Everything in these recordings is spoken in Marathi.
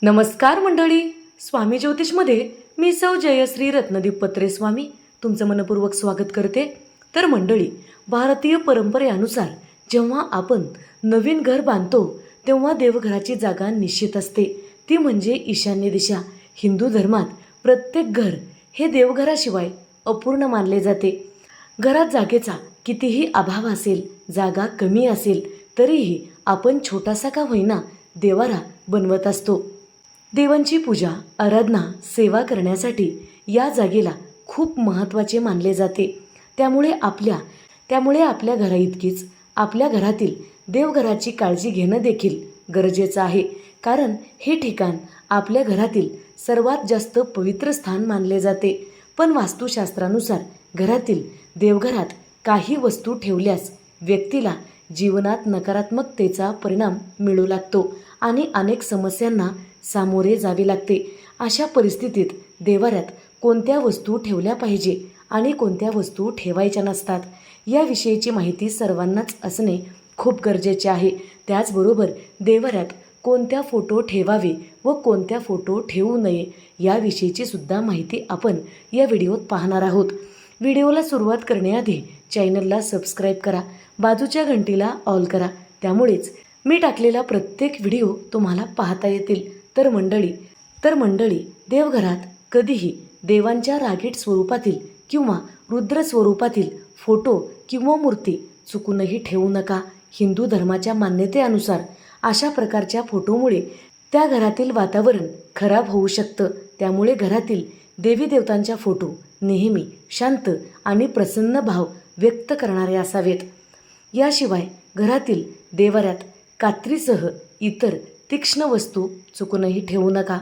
नमस्कार मंडळी, स्वामी ज्योतिषमध्ये मी सौ जयश्री रत्नदीप पत्रे स्वामी तुमचं मनपूर्वक स्वागत करते. तर मंडळी, भारतीय परंपरेनुसार जेव्हा आपण नवीन घर बांधतो तेव्हा देवघराची जागा निश्चित असते, ती म्हणजे ईशान्य दिशा. हिंदू धर्मात प्रत्येक घर हे देवघराशिवाय अपूर्ण मानले जाते. घरात जागेचा कितीही अभाव असेल, जागा कमी असेल तरीही आपण छोटासा का होईना देवारा बनवत असतो. देवांची पूजा, आराधना, सेवा करण्यासाठी या जागेला खूप महत्त्वाचे मानले जाते. त्यामुळे आपल्या घराइतकीच आपल्या घरातील देवघराची काळजी घेणं देखील गरजेचं आहे. कारण हे ठिकाण आपल्या घरातील सर्वात जास्त पवित्र स्थान मानले जाते. पण वास्तुशास्त्रानुसार घरातील देवघरात काही वस्तू ठेवल्यास व्यक्तीला जीवनात नकारात्मकतेचा परिणाम मिळू लागतो आणि अनेक समस्यांना सामोरे जावे लागते. अशा परिस्थितीत देवाऱ्यात कोणत्या वस्तू ठेवल्या पाहिजे आणि कोणत्या वस्तू ठेवायच्या नसतात याविषयीची माहिती सर्वांनाच असणे खूप गरजेचे आहे. त्याचबरोबर देवाऱ्यात कोणत्या फोटो ठेवावे व कोणत्या फोटो ठेवू नये याविषयीची सुद्धा माहिती आपण या व्हिडिओत पाहणार आहोत. व्हिडिओला सुरुवात करण्याआधी चॅनलला सबस्क्राईब करा, बाजूच्या घंटीला ऑल करा, त्यामुळेच मी टाकलेला प्रत्येक व्हिडिओ तुम्हाला पाहता येतील. तर मंडळी देवघरात कधीही देवांच्या रागीट स्वरूपातील किंवा रुद्र स्वरूपातील फोटो किंवा मूर्ती चुकूनही ठेवू नका. हिंदू धर्माच्या मान्यतेनुसार अशा प्रकारच्या फोटोमुळे त्या घरातील वातावरण खराब होऊ शकतं. त्यामुळे घरातील देवी देवतांच्या फोटो नेहमी शांत आणि प्रसन्न भाव व्यक्त करणारे असावेत. याशिवाय घरातील देवाऱ्यात कात्रीसह इतर तीक्ष्ण वस्तू चुकूनही ठेवू नका.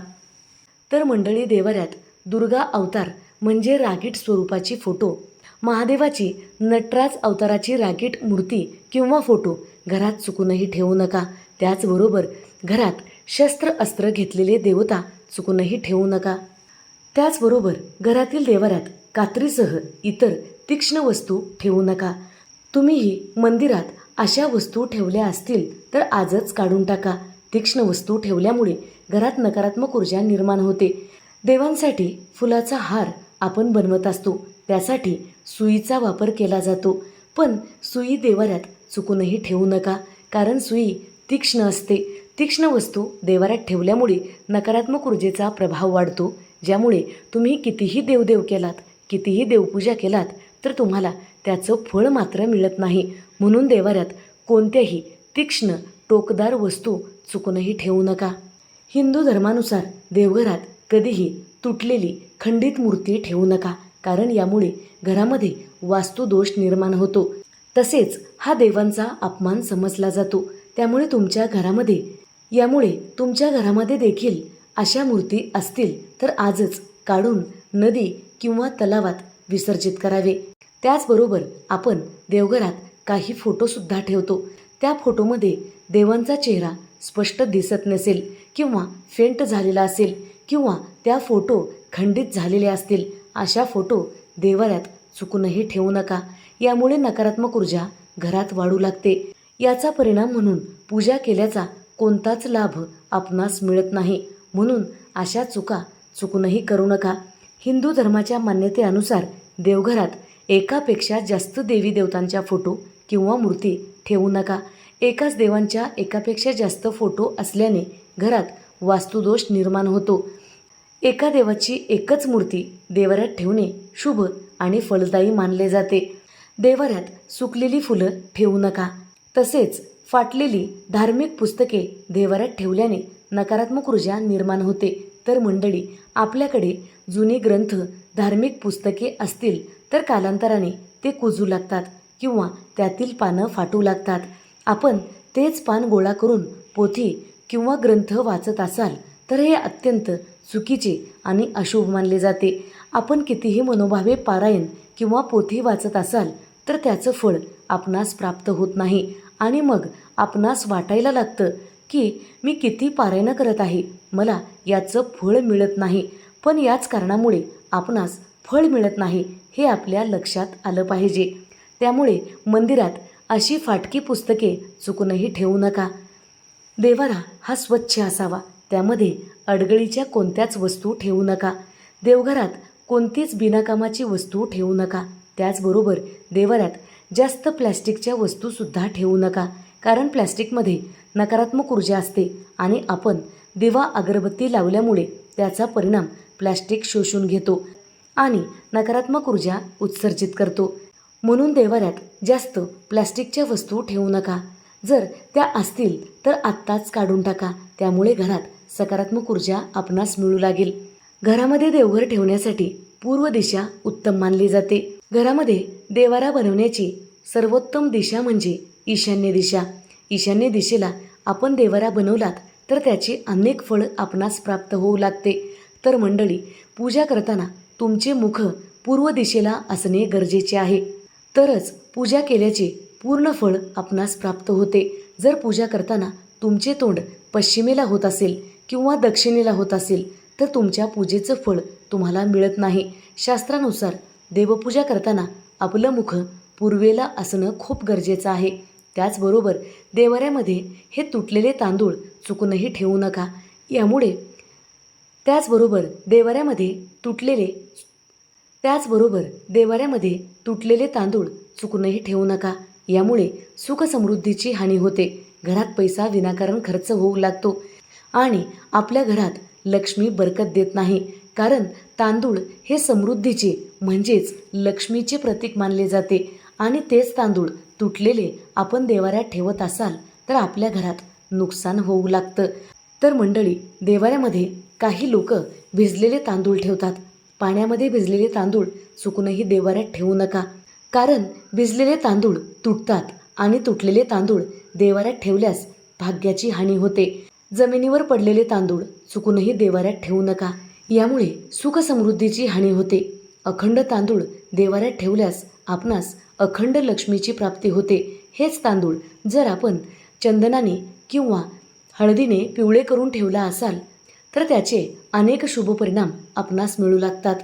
तर मंडळी, देवाऱ्यात दुर्गा अवतार म्हणजे रागीट स्वरूपाची फोटो, महादेवाची नटराज अवताराची रागीट मूर्ती किंवा फोटो घरात चुकूनही ठेवू नका. त्याचबरोबर घरात शस्त्र अस्त्र घेतलेले देवता चुकूनही ठेवू नका. त्याचबरोबर घरातील देवाऱ्यात कात्रीसह इतर तीक्ष्ण वस्तू ठेवू नका. तुम्हीही मंदिरात अशा वस्तू ठेवल्या असतील तर आजच काढून टाका. तीक्ष्ण वस्तू ठेवल्यामुळे घरात नकारात्मक ऊर्जा निर्माण होते. देवांसाठी फुलाचा हार आपण बनवत असतो, त्यासाठी सुईचा वापर केला जातो. पण सुई देवाऱ्यात चुकूनही ठेवू नका, कारण सुई तीक्ष्ण असते. तीक्ष्ण वस्तू देवाऱ्यात ठेवल्यामुळे नकारात्मक ऊर्जेचा प्रभाव वाढतो, ज्यामुळे तुम्ही कितीही देवदेव केलात, कितीही देवपूजा केलात तर तुम्हाला त्याचं फळ मात्र मिळत नाही. म्हणून देवाऱ्यात कोणत्याही तीक्ष्ण टोकदार वस्तू चुकूनही ठेवू नका. हिंदू धर्मानुसार देवघरात कधीही तुटलेली खंडित मूर्ती ठेवू नका, कारण यामुळे घरामध्ये वास्तुदोष निर्माण होतो. तसेच हा देवांचा अपमान समजला जातो. त्यामुळे तुमच्या घरामध्ये देखील अशा मूर्ती असतील तर आजच काढून नदी किंवा तलावात विसर्जित करावे. त्याचबरोबर आपण देवघरात काही फोटोसुद्धा ठेवतो. त्या फोटोमध्ये देवांचा चेहरा स्पष्ट दिसत नसेल किंवा फेंट झालेला असेल किंवा त्या फोटो खंडित झालेले असतील, अशा फोटो देवाऱ्यात चुकूनही ठेवू नका. यामुळे नकारात्मक ऊर्जा घरात वाढू लागते. याचा परिणाम म्हणून पूजा केल्याचा कोणताच लाभ आपणास मिळत नाही. म्हणून अशा चुका चुकूनही करू नका. हिंदू धर्माच्या मान्यतेनुसार देवघरात एकापेक्षा जास्त देवी देवतांच्या फोटो किंवा मूर्ती ठेवू नका. एकाच देवांच्या एकापेक्षा जास्त फोटो असल्याने घरात वास्तुदोष निर्माण होतो. एका देवाची एकच मूर्ती देवाऱ्यात ठेवणे शुभ आणि फलदायी मानले जाते. देवाऱ्यात सुकलेली फुलं ठेवू नका. तसेच फाटलेली धार्मिक पुस्तके देवाऱ्यात ठेवल्याने नकारात्मक ऊर्जा निर्माण होते. तर मंडळी, आपल्याकडे जुनी ग्रंथ, धार्मिक पुस्तके असतील तर कालांतराने ते कुजू लागतात किंवा त्यातील पानं फाटू लागतात. आपण तेच पान गोळा करून पोथी किंवा ग्रंथ वाचत असाल तर हे अत्यंत चुकीचे आणि अशुभ मानले जाते. आपण कितीही मनोभावे पारायण किंवा पोथी वाचत असाल तर त्याचं फळ आपणास प्राप्त होत नाही आणि मग आपणास वाटायला लागतं की मी किती पारायण करत आहे, मला याचं फळ मिळत नाही. पण याच कारणामुळे आपणास फळ मिळत नाही हे आपल्या लक्षात आलं पाहिजे. त्यामुळे मंदिरात अशी फाटकी पुस्तके चुकूनही ठेवू नका. देवारा हा स्वच्छ असावा, त्यामध्ये अडगळीच्या कोणत्याच वस्तू ठेवू नका. देवघरात कोणतीच बिनाकामाची वस्तू ठेवू नका. त्याचबरोबर देवाऱ्यात जास्त प्लॅस्टिकच्या वस्तूसुद्धा ठेवू नका, कारण प्लॅस्टिकमध्ये नकारात्मक ऊर्जा असते आणि आपण दिवा अगरबत्ती लावल्यामुळे त्याचा परिणाम प्लॅस्टिक शोषून घेतो आणि नकारात्मक ऊर्जा उत्सर्जित करतो. म्हणून देवाऱ्यात जास्त प्लॅस्टिकच्या वस्तू ठेवू नका. जर त्या असतील तर आत्ताच काढून टाका. त्यामुळे घरात सकारात्मक ऊर्जा आपणास मिळू लागेल. घरामध्ये देवघर ठेवण्यासाठी पूर्व दिशा उत्तम मानली जाते. घरामध्ये देवारा बनवण्याची सर्वोत्तम दिशा म्हणजे ईशान्य दिशा. ईशान्य दिशेला आपण देवारा बनवलात तर त्याचे अनेक फळ आपणास प्राप्त होऊ लागते. तर मंडळी, पूजा करताना तुमचे मुख पूर्व दिशेला असणे गरजेचे आहे. तरच पूजा केल्याचे पूर्ण फळ आपणास प्राप्त होते. जर पूजा करताना तुमचे तोंड पश्चिमेला होत असेल किंवा दक्षिणेला होत असेल तर तुमच्या पूजेचं फळ तुम्हाला मिळत नाही. शास्त्रानुसार देवपूजा करताना आपलं मुख पूर्वेला असणं खूप गरजेचं आहे. त्याचबरोबर देवाऱ्यामध्ये हे तुटलेले तांदूळ चुकूनही ठेवू नका. यामुळे त्याचबरोबर देवाऱ्यामध्ये तुटलेले तांदूळ चुकूनही ठेवू नका. यामुळे सुखसमृद्धीची हानी होते. घरात पैसा विनाकारण खर्च होऊ लागतो आणि आपल्या घरात लक्ष्मी बरकत देत नाही. कारण तांदूळ हे समृद्धीचे म्हणजेच लक्ष्मीचे प्रतीक मानले जाते आणि तेच तांदूळ तुटलेले आपण देवाऱ्यात ठेवत असाल तर आपल्या घरात नुकसान होऊ लागतं. तर मंडळी, देवाऱ्यामध्ये काही लोक भिजलेले तांदूळ ठेवतात. पाण्यामध्ये भिजलेले तांदूळ चुकूनही देवाऱ्यात ठेवू नका, कारण भिजलेले तांदूळ तुटतात आणि तुटलेले तांदूळ देवाऱ्यात ठेवल्यास भाग्याची हानी होते. जमिनीवर पडलेले तांदूळ चुकूनही देवाऱ्यात ठेवू नका. यामुळे सुखसमृद्धीची हानी होते. अखंड तांदूळ देवाऱ्यात ठेवल्यास आपणास अखंड लक्ष्मीची प्राप्ती होते. हेच तांदूळ जर आपण चंदनाने किंवा हळदीने पिवळे करून ठेवला असाल तर त्याचे अनेक शुभ परिणाम आपणास मिळू लागतात.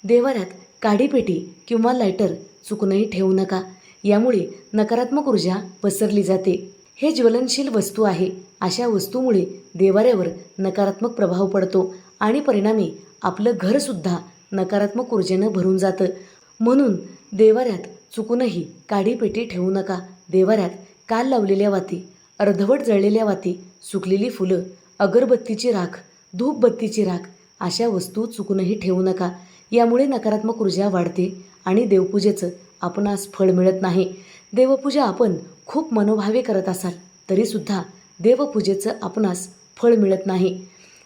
देवाऱ्यात काडीपेटी किंवा लायटर चुकूनही ठेवू नका. यामुळे नकारात्मक ऊर्जा पसरली जाते. हे ज्वलनशील वस्तू आहे. अशा वस्तूमुळे देवाऱ्यावर नकारात्मक प्रभाव पडतो आणि परिणामी आपलं घरसुद्धा नकारात्मक ऊर्जेनं भरून जातं. म्हणून देवाऱ्यात चुकूनही काडीपेटी ठेवू नका. देवाऱ्यात काल लावलेल्या वाती, अर्धवट जळलेल्या वाती, सुकलेली फुलं, अगरबत्तीची राख, धूपबत्तीची राख अशा वस्तू चुकूनही ठेवू नका. यामुळे नकारात्मक ऊर्जा वाढते आणि देवपूजेचं आपणास फळ मिळत नाही. देवपूजा आपण खूप मनोभावे करत असाल तरीसुद्धा देवपूजेचं आपणास फळ मिळत नाही.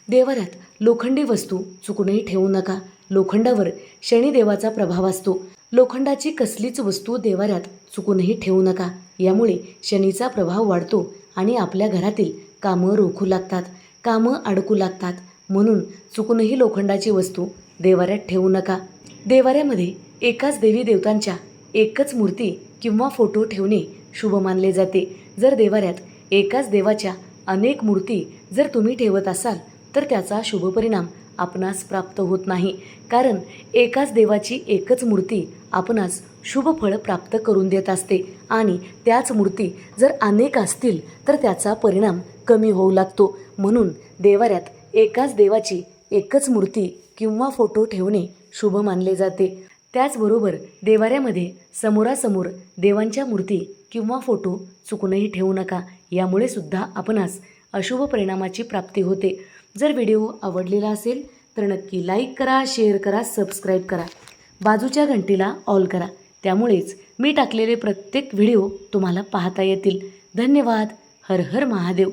देवाऱ्यात लोखंडी वस्तू चुकूनही ठेवू नका. लोखंडावर शनिदेवाचा प्रभाव असतो. लोखंडाची कसलीच वस्तू देवाऱ्यात चुकूनही ठेवू नका. यामुळे शनीचा प्रभाव वाढतो आणि आपल्या घरातील कामं रोखू लागतात, कामं अडकू लागतात. म्हणून चुकूनही लोखंडाची वस्तू देवाऱ्यात ठेवू नका. देवाऱ्यामध्ये एकाच देवी देवतांच्या एकच मूर्ती किंवा फोटो ठेवणे शुभ मानले जाते. जर देवाऱ्यात एकाच देवाच्या अनेक मूर्ती जर तुम्ही ठेवत असाल तर त्याचा शुभ परिणाम आपणास प्राप्त होत नाही. कारण एकाच देवाची एकच मूर्ती आपणास शुभ फळ प्राप्त करून देत असते आणि त्याच मूर्ती जर अनेक असतील तर त्याचा परिणाम कमी होऊ लागतो. म्हणून देवाऱ्यात एकाच देवाची एकच मूर्ती किंवा फोटो ठेवणे शुभ मानले जाते. त्याचबरोबर देवाऱ्यामध्ये समोरासमोर देवांच्या मूर्ती किंवा फोटो चुकूनही ठेवू नका. यामुळे सुद्धा आपणास अशुभ परिणामाची प्राप्ती होते. जर व्हिडिओ आवडलेला असेल तर नक्की लाईक करा, शेअर करा, सबस्क्राईब करा. बाजूच्या घंटीला ऑल करा. त्यामुळेच मी टाकलेले प्रत्येक व्हिडिओ तुम्हाला पाहता येतील. धन्यवाद. हर हर महादेव.